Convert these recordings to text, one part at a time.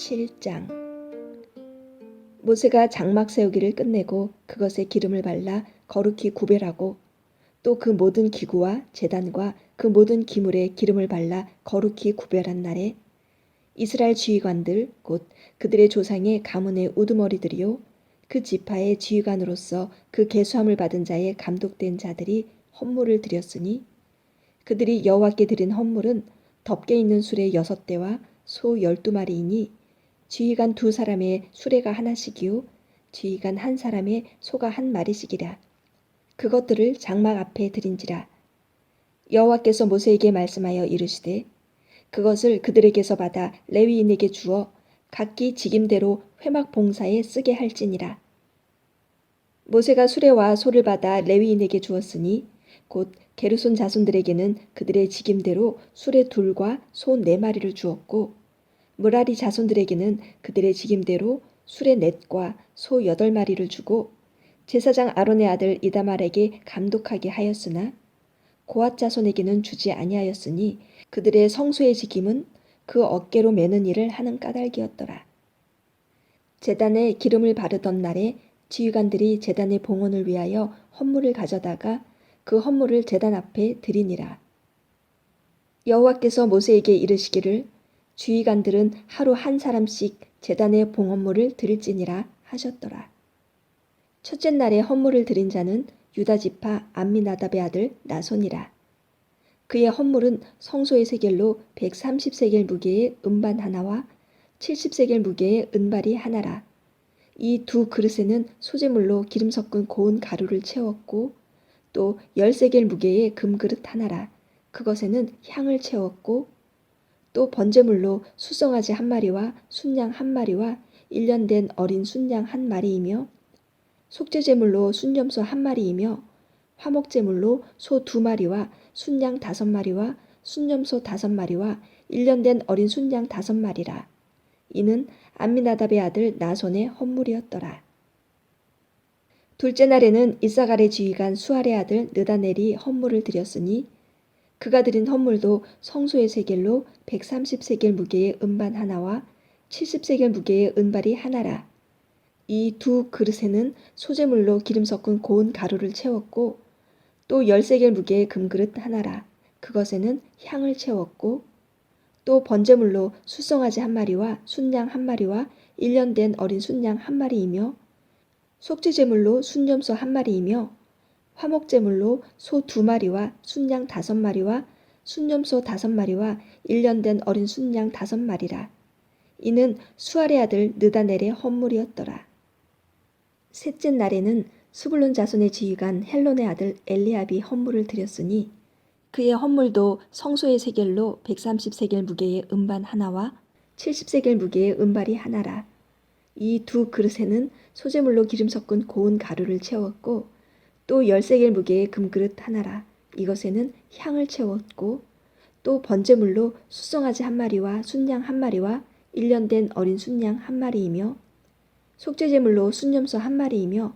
7장. 모세가 장막 세우기를 끝내고 그것에 기름을 발라 거룩히 구별하고 또 그 모든 기구와 제단과 그 모든 기물에 기름을 발라 거룩히 구별한 날에 이스라엘 지휘관들 곧 그들의 조상의 가문의 우두머리들이요 그 지파의 지휘관으로서 그 계수함을 받은 자의 감독된 자들이 헌물을 드렸으니 그들이 여호와께 드린 헌물은 덮개 있는 수레 6대와 소 12마리이니 지휘관 2사람의 수레가 하나씩이요 지휘관 1사람의 소가 1마리씩이라. 그것들을 장막 앞에 드린지라. 여호와께서 모세에게 말씀하여 이르시되 그것을 그들에게서 받아 레위인에게 주어 각기 직임대로 회막 봉사에 쓰게 할지니라. 모세가 수레와 소를 받아 레위인에게 주었으니 곧 게르손 자손들에게는 그들의 직임대로 수레 2과 소 4마리를 주었고 므라리 자손들에게는 그들의 직임대로 수레 4과 소 8마리를 주고 제사장 아론의 아들 이다말에게 감독하게 하였으나 고앗 자손에게는 주지 아니하였으니 그들의 성소의 직임은 그 어깨로 매는 일을 하는 까닭이었더라. 제단에 기름을 바르던 날에 지휘관들이 제단의 봉헌을 위하여 헌물을 가져다가 그 헌물을 제단 앞에 드리니라. 여호와께서 모세에게 이르시기를 지휘관들은 하루 1사람씩 제단의 봉헌물을 드릴지니라 하셨더라. 첫째 날에 헌물을 드린 자는 유다 지파 암미나답의 아들 나손이라. 그의 헌물은 성소의 세겔로 130세겔 무게의 음반 하나와 70세겔 무게의 은발이 하나라. 이 2그릇에는 소재물로 기름 섞은 고운 가루를 채웠고 또 10세겔 무게의 금그릇 하나라. 그것에는 향을 채웠고 또 번제물로 수송아지 1마리와 순양 1마리와 1년 된 어린 순양 1마리이며 속죄제물로 순염소 1마리이며 화목제물로 소 2마리와 순양 5마리와 순염소 5마리와 1년 된 어린 순양 5마리라. 이는 암미나답의 아들 나손의 헌물이었더라. 둘째 날에는 이사갈의 지휘관 수알의 아들 느다넬이 헌물을 드렸으니 그가 드린 헌물도 성소의 세겔로 130세겔 무게의 음반 하나와 70세겔 무게의 은발이 하나라. 이 2그릇에는 소재물로 기름 섞은 고운 가루를 채웠고 또 10세겔 무게의 금그릇 하나라. 그것에는 향을 채웠고 또 번제물로 수송아지 1마리와 순양 1마리와 1년 된 어린 순양 1마리이며 속죄제물로 순염소 1마리이며 화목제물로 소 2마리와 순양 5마리와 순염소 5마리와 1년 된 어린 순양 5마리라. 이는 수알의 아들 느다넬의 헌물이었더라. 셋째 날에는 스불론 자손의 지휘관 헬론의 아들 엘리압이 헌물을 드렸으니 그의 헌물도 성소의 세겔로 130세겔 무게의 음반 하나와 70세겔 무게의 은발이 하나라. 이 2그릇에는 소재물로 기름 섞은 고운 가루를 채웠고 또 10세겔 무게의 금그릇 하나라. 이것에는 향을 채웠고 또 번제물로 수송아지 1마리와 순양 1마리와 1년 된 어린 순양 1마리이며 속죄제물로 순염소 1마리이며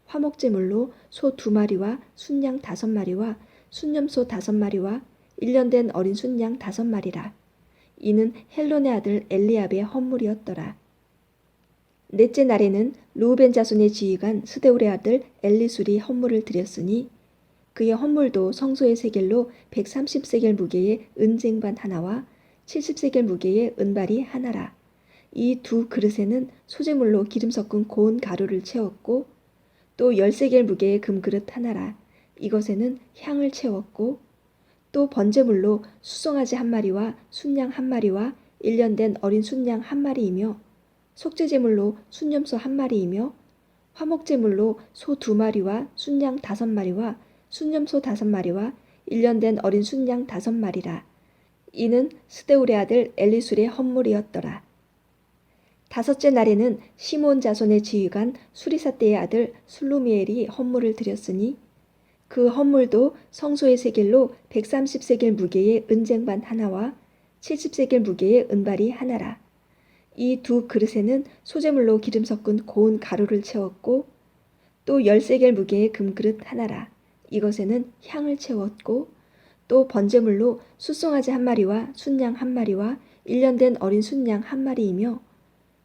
화목제물로 소 2마리와 순양 5마리와 순염소 5마리와 1년 된 어린 순양 5마리라. 이는 헬론의 아들 엘리압의 헌물이었더라. 넷째 날에는 르우벤 자손의 지휘관 스데울의 아들 엘리술이 헌물을 드렸으니 그의 헌물도 성소의 세겔로 130세겔 무게의 은쟁반 하나와 70세겔 무게의 은발이 하나라. 이 2그릇에는 소재물로 기름 섞은 고운 가루를 채웠고 또 10세겔 무게의 금그릇 하나라. 이것에는 향을 채웠고 또 번제물로 수송아지 1마리와 순양 1마리와 1년 된 어린 순양 1마리이며 속죄제물로 순염소 1마리이며 화목제물로 소 2마리와 순양 5마리와 순염소 5마리와 1년 된 어린 순양 5마리라. 이는 스데울의 아들 엘리술의 헌물이었더라. 다섯째 날에는 시므온 자손의 지휘관 수리사떼의 아들 술루미엘이 헌물을 드렸으니 그 헌물도 성소의 세겔로 130세겔 무게의 은쟁반 하나와 70세겔 무게의 은발이 하나라. 이 2그릇에는 소재물로 기름 섞은 고운 가루를 채웠고 또 10세겔 무게의 금그릇 하나라. 이것에는 향을 채웠고 또 번제물로 수송아지 1마리와 순양 1마리와 1년 된 어린 순양 1마리이며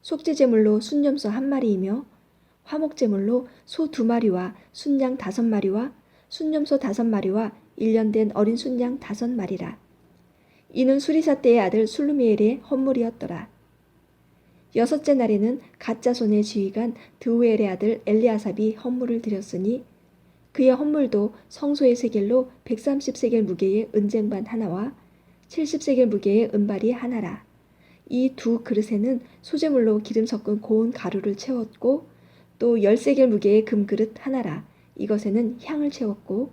속죄제물로 순염소 1마리이며 화목제물로 소 2마리와 순양 5마리와 순염소 5마리와 1년 된 어린 순양 5마리라. 이는 수리사 때의 아들 술루미엘의 헌물이었더라. 여섯째 날에는 갓 자손의 지휘관 드우엘의 아들 엘리아삽이 헌물을 드렸으니 그의 헌물도 성소의 세겔로 130세겔 무게의 은쟁반 하나와 70세겔 무게의 은발이 하나라. 이 두 그릇에는 소재물로 기름 섞은 고운 가루를 채웠고 또 10세겔 무게의 금그릇 하나라. 이것에는 향을 채웠고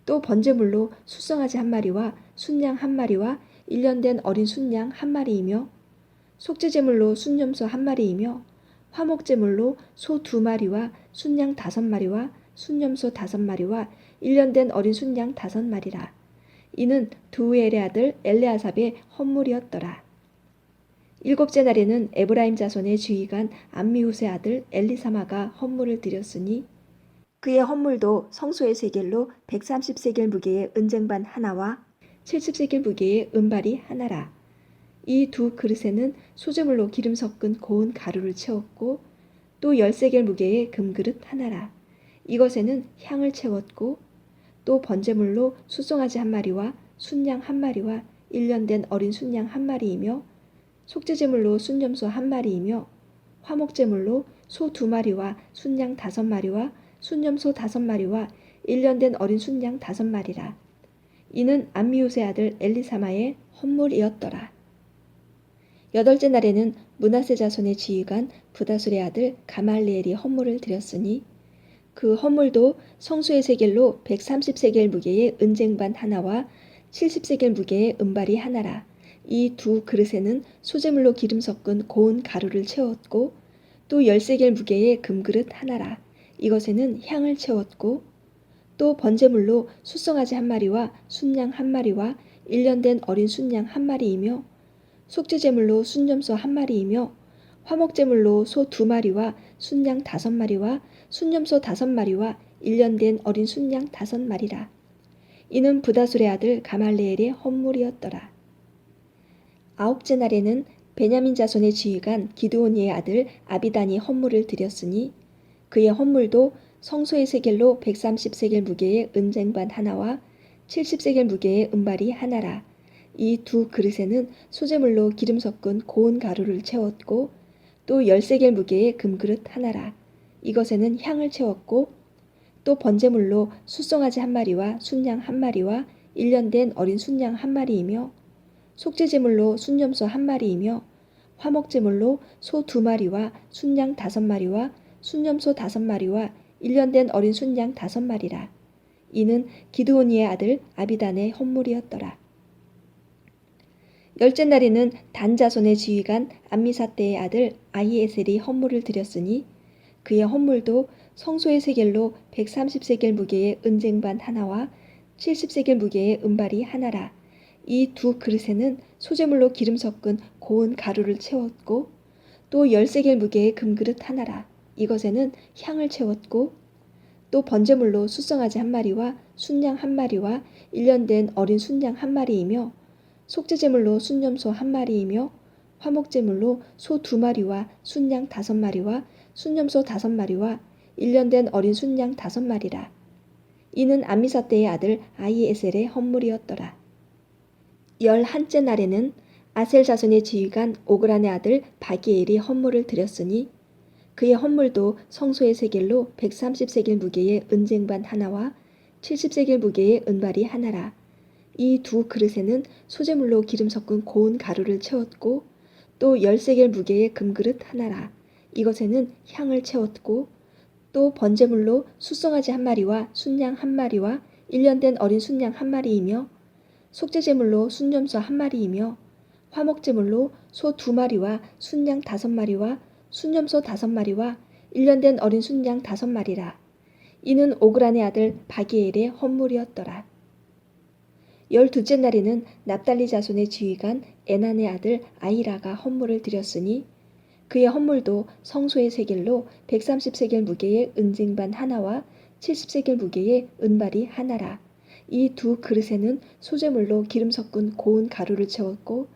또 번제물로 숫송아지 1마리와 순양 1마리와 1년 된 어린 순양 1마리이며 속죄제물로 순염소 1마리이며 화목제물로 소 2마리와 순양 5마리와 순염소 5마리와 1년 된 어린 순양 5마리라. 이는 두우엘의 아들 엘레아삽의 헌물이었더라. 일곱째 날에는 에브라임 자손의 지휘관 암미후스의 아들 엘리사마가 헌물을 드렸으니 그의 헌물도 성소의 세겔로 130세겔 무게의 은쟁반 하나와 70세겔 무게의 은발이 하나라. 이 두 그릇에는 소재물로 기름 섞은 고운 가루를 채웠고 또 10세겔 무게의 금그릇 하나라. 이것에는 향을 채웠고 또 번제물로 숫송아지 1마리와 순양 1마리와 1년 된 어린 순양 1마리이며 속죄제물로 순염소 1마리이며 화목제물로 소 2마리와 순양 5마리와 순염소 5마리와 1년 된 어린 순양 5마리라. 이는 암미우스의 아들 엘리사마의 헌물이었더라. 여덟째 날에는 므낫세 자손의 지휘관 부다술의 아들 가말리엘이 헌물을 드렸으니 그 헌물도 성소의 세겔로 130세겔 무게의 은쟁반 하나와 70세겔 무게의 은발이 하나라. 이 두 그릇에는 소재물로 기름 섞은 고운 가루를 채웠고 또 10세겔 무게의 금그릇 하나라. 이것에는 향을 채웠고 또 번제물로 숫송아지 1마리와 순양 1마리와 1년 된 어린 순양 1마리이며 속죄제물로 순염소 1마리이며 화목제물로 소 2마리와 순양 5마리와 순염소 5마리와 1년 된 어린 순양 5마리라. 이는 부다술의 아들 가말레엘의 헌물이었더라. 아홉째 날에는 베냐민 자손의 지휘관 기드오니의 아들 아비단이 헌물을 드렸으니 그의 헌물도 성소의 세겔로 130세겔 무게의 은쟁반 하나와 70세겔 무게의 은발이 하나라. 이 두 그릇에는 소재물로 기름 섞은 고운 가루를 채웠고 또 10세겔 무게의 금그릇 하나라. 이것에는 향을 채웠고 또 번제물로 숫송아지 1마리와 순양 1마리와 1년 된 어린 순양 1마리이며 속죄제물로 순염소 1마리이며 화목제물로 소 2마리와 순양 5마리와 순염소 5마리와 1년 된 어린 순양 5마리라. 이는 기드오니의 아들 아비단의 헌물이었더라. 열째 날에는 단 자손의 지휘관 암미사떼의 아들 아히에셀이 헌물을 드렸으니 그의 헌물도 성소의 세겔로 130세겔 무게의 은쟁반 하나와 70세겔 무게의 은발이 하나라. 이 두 그릇에는 소재물로 기름 섞은 고운 가루를 채웠고 또 10세겔 무게의 금그릇 하나라. 이것에는 향을 채웠고 또 번제물로 숫송아지 1마리와 순양 1마리와 1년 된 어린 순양 1마리이며 속죄제물로 순염소 1마리이며 화목제물로 소 2마리와 순양 5마리와 순염소 5마리와 1년 된 어린 순양 5마리라. 이는 암미사떼의 아들 아히에셀의 헌물이었더라. 11째 날에는 아셀 자손의 지휘관 오그란의 아들 바기엘이 헌물을 드렸으니 그의 헌물도 성소의 세겔로 130세겔 무게의 은쟁반 하나와 70세겔 무게의 은발이 하나라. 이 두 그릇에는 소재물로 기름 섞은 고운 가루를 채웠고 또 10세겔 무게의 금그릇 하나라. 이것에는 향을 채웠고 또 번제물로 숫송아지 1마리와 순양 1마리와 1년 된 어린 순양 1마리이며 속죄제물로 순염소 1마리이며 화목제물로 소 2마리와 순양 5마리와 순염소 5마리와 1년 된 어린 순양 5마리라. 이는 오그란의 아들 바기엘의 헌물이었더라. 12째 날에는 납달리 자손의 지휘관 에난의 아들 아히라가 헌물을 드렸으니 그의 헌물도 성소의 세겔로 130세겔 무게의 은쟁반 하나와 70세겔 무게의 은발이 하나라. 이 두 그릇에는 소재물로 기름 섞은 고운 가루를 채웠고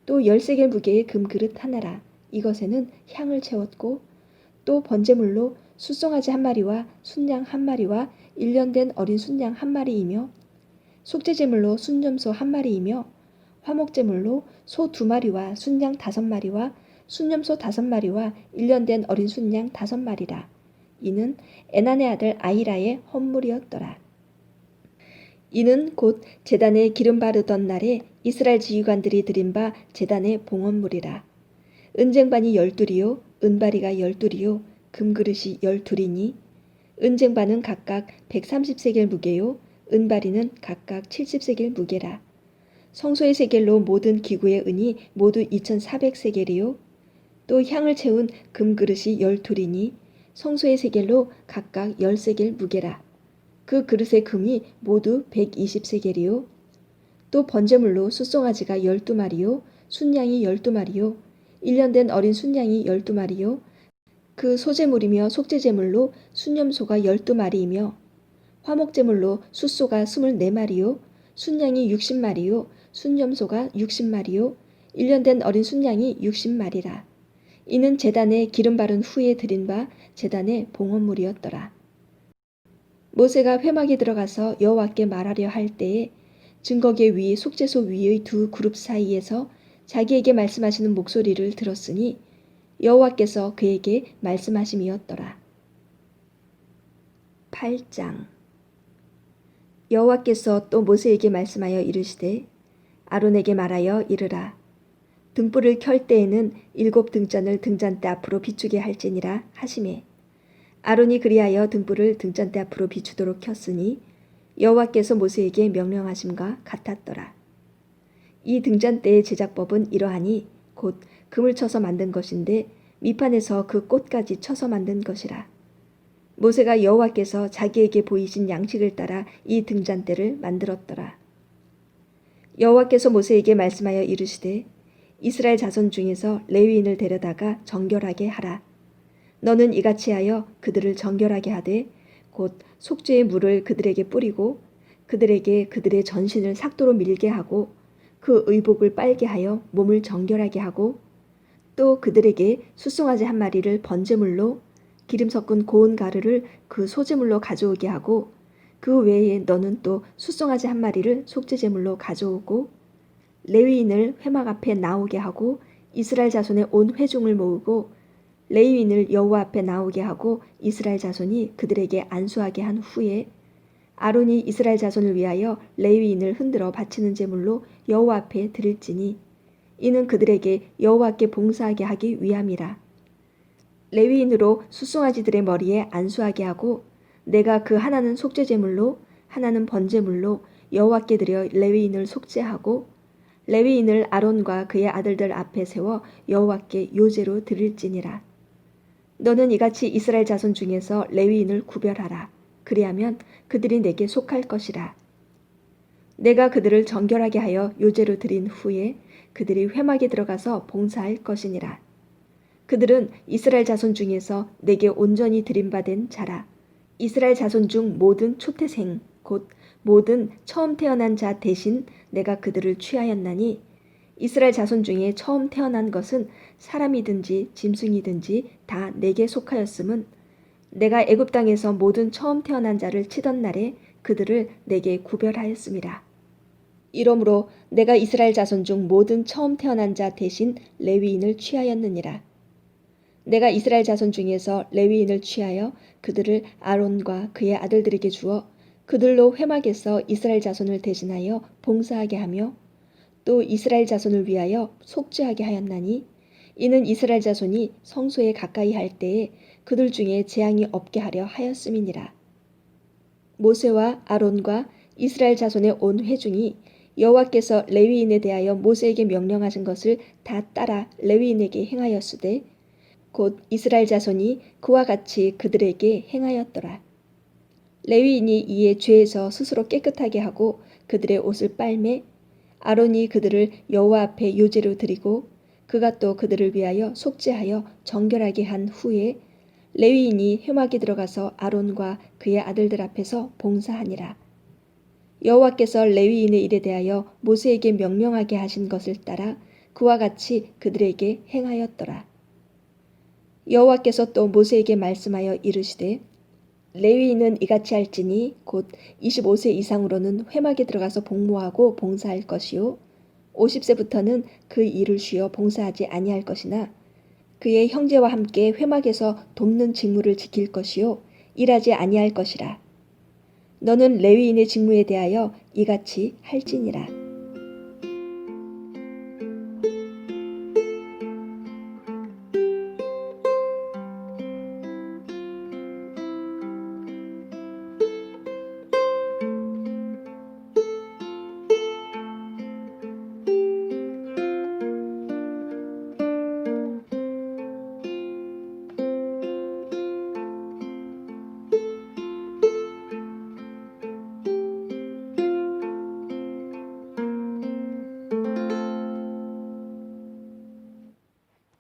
또 10세겔 무게의 금그릇 하나라. 이것에는 향을 채웠고 또 번제물로 숫송아지 한 마리와 순양 한 마리와 1년 된 어린 순양 한 마리이며 속죄제물로 순염소 한 마리이며 화목제물로 소 2마리와 순양 5마리와 순염소 5마리와 1년 된 어린 순양 5마리라. 이는 에난의 아들 아히라의 헌물이었더라. 이는 곧 제단에 기름 바르던 날에 이스라엘 지휘관들이 드린 바 제단의 봉헌물이라. 은쟁반이 12이요 은바리가 12이요 금그릇이 12이니 은쟁반은 각각 130세겔 무게요 은바리는 각각 70세겔 무게라. 성소의 세겔로 모든 기구의 은이 모두 2400세겔이요 또 향을 채운 금그릇이 12이니 성소의 세겔로 각각 10세겔 무게라. 그 그릇의 금이 모두 120세겔이요 또 번제물로 숫송아지가 12마리요 순양이 12마리요 1년 된 어린 순양이 12마리요 그 소제물이며 속죄제물로 순염소가 12마리이며 화목제물로 숫소가 24마리요 순양이 60마리요 순염소가 60마리요 1년 된 어린 순양이 60마리라. 이는 제단에 기름 바른 후에 드린 바 제단의 봉헌물이었더라. 모세가 회막에 들어가서 여호와께 말하려 할 때에 증거계 위 속죄소 위의 두 그룹 사이에서 자기에게 말씀하시는 목소리를 들었으니 여호와께서 그에게 말씀하심이었더라. 8장 여호와께서 또 모세에게 말씀하여 이르시되 아론에게 말하여 이르라. 등불을 켤 때에는 7 등잔을 등잔대 앞으로 비추게 할지니라 하시매 아론이 그리하여 등불을 등잔대 앞으로 비추도록 켰으니 여호와께서 모세에게 명령하심과 같았더라. 이 등잔대의 제작법은 이러하니 곧 금을 쳐서 만든 것인데 밑판에서 그 꽃까지 쳐서 만든 것이라. 모세가 여호와께서 자기에게 보이신 양식을 따라 이 등잔대를 만들었더라. 여호와께서 모세에게 말씀하여 이르시되 이스라엘 자손 중에서 레위인을 데려다가 정결하게 하라. 너는 이같이 하여 그들을 정결하게 하되 곧 속죄의 물을 그들에게 뿌리고 그들에게 그들의 전신을 삭도로 밀게 하고 그 의복을 빨게 하여 몸을 정결하게 하고 또 그들에게 숫송아지 한 마리를 번제물로 기름 섞은 고운 가루를 그 소제물로 가져오게 하고 그 외에 너는 또 숫송아지 한 마리를 속죄제물로 가져오고 레위인을 회막 앞에 나오게 하고 이스라엘 자손의 온 회중을 모으고 레위인을 여호와 앞에 나오게 하고 이스라엘 자손이 그들에게 안수하게 한 후에 아론이 이스라엘 자손을 위하여 레위인을 흔들어 바치는 제물로 여호와 앞에 드릴지니 이는 그들에게 여호와께 봉사하게 하기 위함이라. 레위인으로 숫송아지들의 머리에 안수하게 하고 내가 그 하나는 속죄제물로 하나는 번제물로 여호와께 드려 레위인을 속죄하고 레위인을 아론과 그의 아들들 앞에 세워 여호와께 요제로 드릴지니라. 너는 이같이 이스라엘 자손 중에서 레위인을 구별하라. 그리하면 그들이 내게 속할 것이라. 내가 그들을 정결하게 하여 요제로 드린 후에 그들이 회막에 들어가서 봉사할 것이니라. 그들은 이스라엘 자손 중에서 내게 온전히 드림받은 자라. 이스라엘 자손 중 모든 초태생 곧 모든 처음 태어난 자 대신 내가 그들을 취하였나니 이스라엘 자손 중에 처음 태어난 것은 사람이든지 짐승이든지 다 내게 속하였음은 내가 애굽 땅에서 모든 처음 태어난 자를 치던 날에 그들을 내게 구별하였음이라. 이러므로 내가 이스라엘 자손 중 모든 처음 태어난 자 대신 레위인을 취하였느니라. 내가 이스라엘 자손 중에서 레위인을 취하여 그들을 아론과 그의 아들들에게 주어 그들로 회막에서 이스라엘 자손을 대신하여 봉사하게 하며 또 이스라엘 자손을 위하여 속죄하게 하였나니 이는 이스라엘 자손이 성소에 가까이 할 때에 그들 중에 재앙이 없게 하려 하였음이니라. 모세와 아론과 이스라엘 자손의 온 회중이 여호와께서 레위인에 대하여 모세에게 명령하신 것을 다 따라 레위인에게 행하였으되 곧 이스라엘 자손이 그와 같이 그들에게 행하였더라. 레위인이 이에 죄에서 스스로 깨끗하게 하고 그들의 옷을 빨매 아론이 그들을 여호와 앞에 요제로 드리고 그가 또 그들을 위하여 속죄하여 정결하게 한 후에 레위인이 회막에 들어가서 아론과 그의 아들들 앞에서 봉사하니라. 여호와께서 레위인의 일에 대하여 모세에게 명령하게 하신 것을 따라 그와 같이 그들에게 행하였더라. 여호와께서 또 모세에게 말씀하여 이르시되 레위인은 이같이 할지니 곧 25세 이상으로는 회막에 들어가서 복무하고 봉사할 것이요 50세부터는 그 일을 쉬어 봉사하지 아니할 것이나 그의 형제와 함께 회막에서 돕는 직무를 지킬 것이요 일하지 아니할 것이라. 너는 레위인의 직무에 대하여 이같이 할지니라.